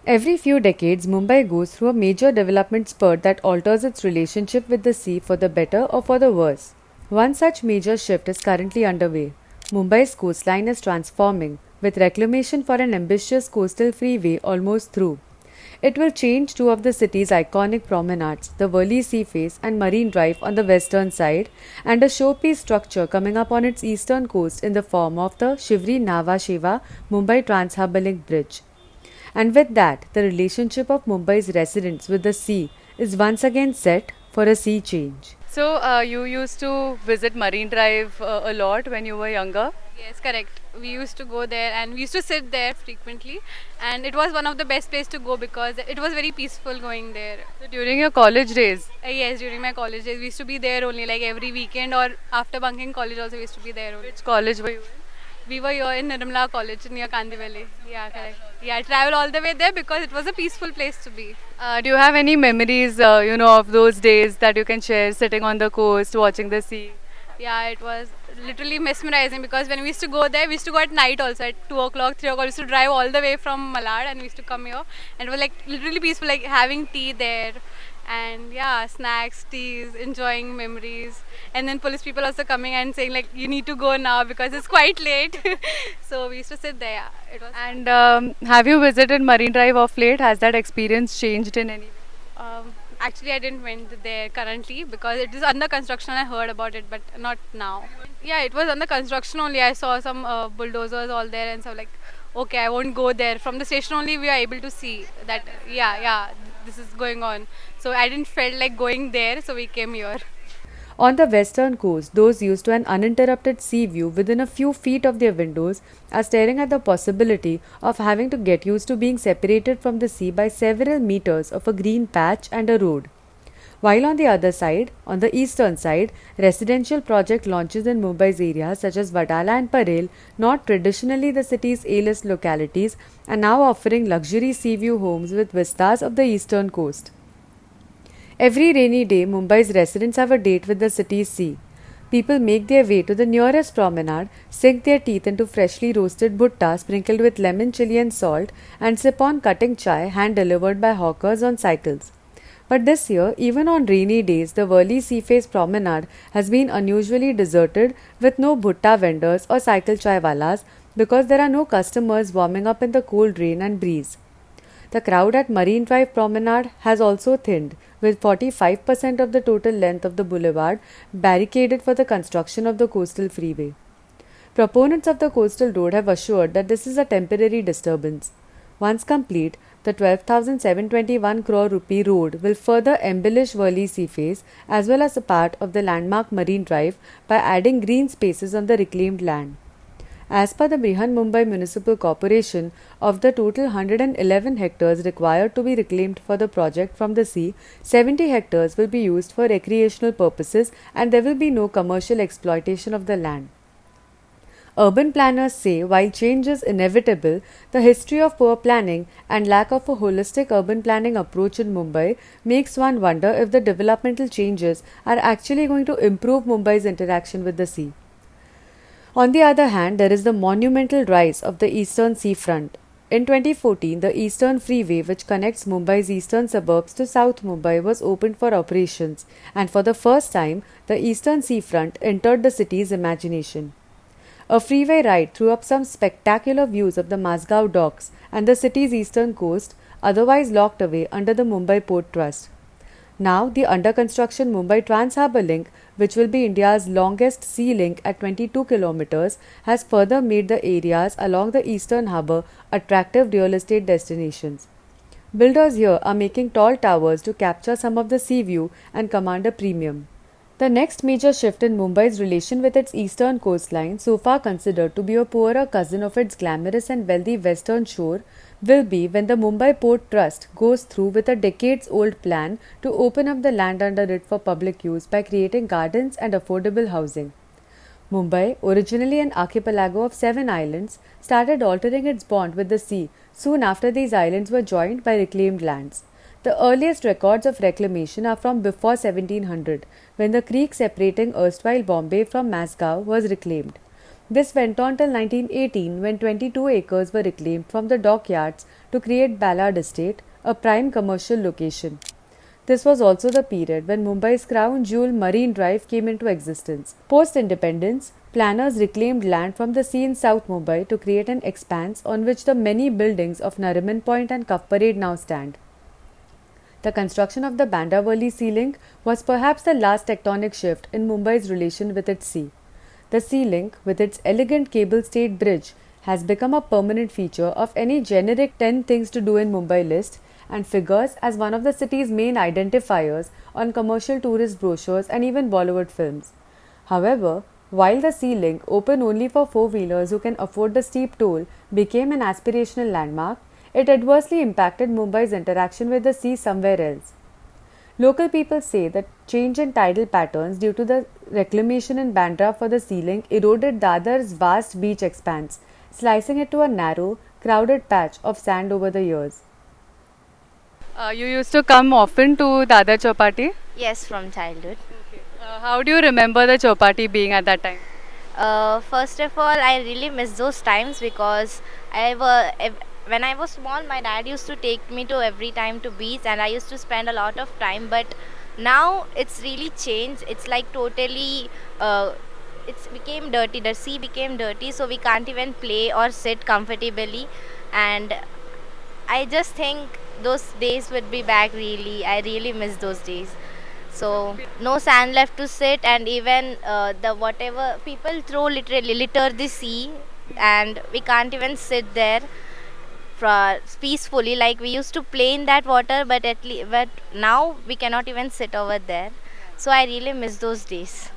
Every few decades, Mumbai goes through a major development spurt that alters its relationship with the sea for the better or for the worse. One such major shift is currently underway. Mumbai's coastline is transforming, with reclamation for an ambitious coastal freeway almost through. It will change two of the city's iconic promenades, the Worli Sea Face and Marine Drive on the western side, and a showpiece structure coming up on its eastern coast in the form of the Shivri Nava Sheva Mumbai Trans-Harbour Link Bridge. And with that, the relationship of Mumbai's residents with the sea is once again set for a sea change. So, you used to visit Marine Drive a lot when you were younger? Yes, correct. We used to go there and we used to sit there frequently, and it was one of the best place to go because it was very peaceful going there. So during your college days? Yes, during my college days, we used to be there only like every weekend or after bunking college also we used to be there only. Which college were you in? We were here in Nirmala College near Kandivali. Yeah, correct. Yeah, I traveled all the way there because it was a peaceful place to be. Do you have any memories, of those days that you can share sitting on the coast, watching the sea? Yeah, it was literally mesmerizing because when we used to go there, we used to go at night also at 2 o'clock, 3 o'clock. We used to drive all the way from Malad and we used to come here. And it was like literally peaceful, like having tea there and yeah, snacks, teas, enjoying memories. And then police people also coming and saying like, you need to go now because it's quite late. So we used to sit there. Yeah, it was. And have you visited Marine Drive of late? Has that experience changed in any way? Actually, I didn't went there currently because it is under construction. I heard about it, but not now. Yeah, it was under construction only. I saw some bulldozers all there, and so like, okay, I won't go there. From the station only, we are able to see that. Yeah, this is going on. So I didn't felt like going there, so we came here. On the western coast, those used to an uninterrupted sea view within a few feet of their windows are staring at the possibility of having to get used to being separated from the sea by several meters of a green patch and a road. While on the other side, on the eastern side, residential project launches in Mumbai's areas such as Wadala and Parel, not traditionally the city's A-list localities, are now offering luxury sea view homes with vistas of the eastern coast. Every rainy day, Mumbai's residents have a date with the city's sea. People make their way to the nearest promenade, sink their teeth into freshly roasted bhutta sprinkled with lemon, chili and salt, and sip on cutting chai hand-delivered by hawkers on cycles. But this year, even on rainy days, the Worli Seaface Promenade has been unusually deserted with no bhutta vendors or cycle chai walas because there are no customers warming up in the cold rain and breeze. The crowd at Marine Drive Promenade has also thinned, with 45% of the total length of the boulevard barricaded for the construction of the coastal freeway. Proponents of the coastal road have assured that this is a temporary disturbance. Once complete, the 12,721 crore rupee road will further embellish Worli Seaface as well as a part of the landmark Marine Drive by adding green spaces on the reclaimed land. As per the Brihan Mumbai Municipal Corporation, of the total 111 hectares required to be reclaimed for the project from the sea, 70 hectares will be used for recreational purposes and there will be no commercial exploitation of the land. Urban planners say while change is inevitable, the history of poor planning and lack of a holistic urban planning approach in Mumbai makes one wonder if the developmental changes are actually going to improve Mumbai's interaction with the sea. On the other hand, there is the monumental rise of the eastern seafront. In 2014, the Eastern Freeway, which connects Mumbai's eastern suburbs to South Mumbai, was opened for operations, and for the first time, the eastern seafront entered the city's imagination. A freeway ride threw up some spectacular views of the Mazgaon docks and the city's eastern coast, otherwise locked away under the Mumbai Port Trust. Now, the under-construction Mumbai Trans-Harbour Link, which will be India's longest sea link at 22 kilometers, has further made the areas along the eastern harbour attractive real estate destinations. Builders here are making tall towers to capture some of the sea view and command a premium. The next major shift in Mumbai's relation with its eastern coastline, so far considered to be a poorer cousin of its glamorous and wealthy western shore, will be when the Mumbai Port Trust goes through with a decades-old plan to open up the land under it for public use by creating gardens and affordable housing. Mumbai, originally an archipelago of 7 islands, started altering its bond with the sea soon after these islands were joined by reclaimed lands. The earliest records of reclamation are from before 1700, when the creek separating erstwhile Bombay from Mazgaon was reclaimed. This went on till 1918 when 22 acres were reclaimed from the dockyards to create Ballard Estate, a prime commercial location. This was also the period when Mumbai's crown jewel Marine Drive came into existence. Post independence, planners reclaimed land from the sea in South Mumbai to create an expanse on which the many buildings of Nariman Point and Cuff Parade now stand. The construction of the Bandravali Sea Link was perhaps the last tectonic shift in Mumbai's relation with its sea. The Sea Link, with its elegant cable stayed bridge, has become a permanent feature of any generic 10 things to do in Mumbai list and figures as one of the city's main identifiers on commercial tourist brochures and even Bollywood films. However, while the Sea Link, open only for four-wheelers who can afford the steep toll, became an aspirational landmark, it adversely impacted Mumbai's interaction with the sea somewhere else. Local people say that change in tidal patterns due to the reclamation in Bandra for the sea link eroded Dadar's vast beach expanse, slicing it to a narrow, crowded patch of sand over the years. You used to come often to Dadar Chowpatty? Yes, from childhood. How do you remember the Chowpatty being at that time? First of all, I really miss those times because when I was small, my dad used to take me to every time to beach, and I used to spend a lot of time. But now it's really changed. It's like totally. It's became dirty. The sea became dirty, so we can't even play or sit comfortably. And I just think those days would be back. Really, I really miss those days. So no sand left to sit, and even the whatever people throw literally litter the sea, and we can't even sit there peacefully like we used to play in that water. But now we cannot even sit over there. So I really miss those days.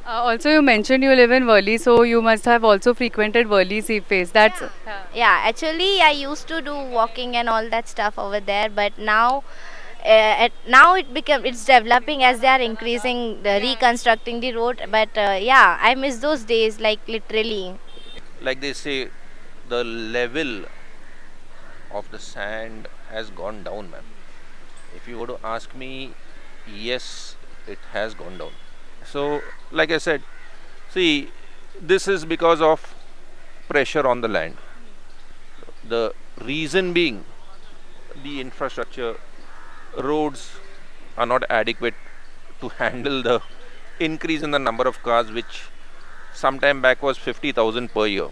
Also, you mentioned you live in Worli, so you must have also frequented Worli Sea Face. Yeah, actually I used to do walking and all that stuff over there, but now now it's developing as they are increasing reconstructing the road. But yeah, I miss those days like literally. Like they say, the level of the sand has gone down, ma'am. If you were to ask me, yes, it has gone down. So, like I said, see, this is because of pressure on the land. The reason being, the infrastructure, roads are not adequate to handle the increase in the number of cars, which sometime back was 50,000 per year.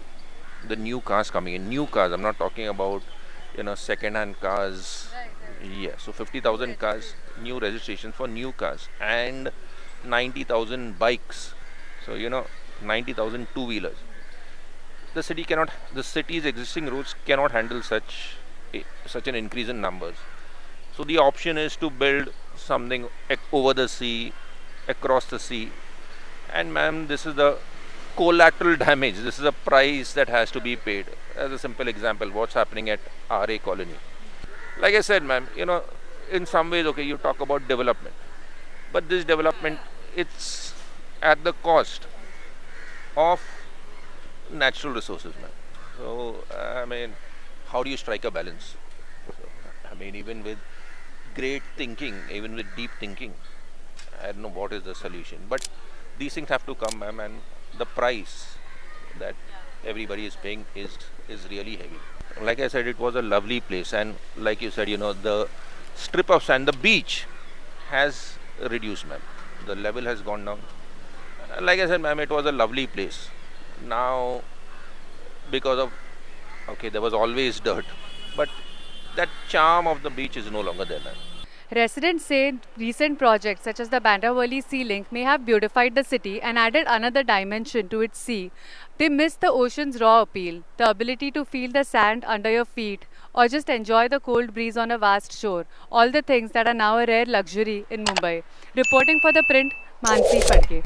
The new cars coming in, new cars. I'm not talking about second-hand cars. Yeah, so 50,000 cars, new registration for new cars, and 90,000 bikes. So 90,000 two-wheelers. The city's existing roads cannot handle such an increase in numbers. So the option is to build something over the sea, across the sea. And ma'am, this is the collateral damage. This is a price that has to be paid. As a simple example, what's happening at RA Colony. Like I said, ma'am, in some ways, okay, you talk about development. But this development, it's at the cost of natural resources, ma'am. So, how do you strike a balance? So, even with great thinking, even with deep thinking, I don't know what is the solution. But these things have to come, ma'am, and the price that everybody is paying is really heavy. Like I said, it was a lovely place, and like you said, the strip of sand, the beach has reduced, ma'am. The level has gone down. Like I said, ma'am, it was a lovely place. Now, because of, okay, there was always dirt, but that charm of the beach is no longer there, ma'am. Residents say recent projects such as the Bandravali Sea Link may have beautified the city and added another dimension to its sea. They miss the ocean's raw appeal, the ability to feel the sand under your feet, or just enjoy the cold breeze on a vast shore, all the things that are now a rare luxury in Mumbai. Reporting for The Print, Manasi Phadke.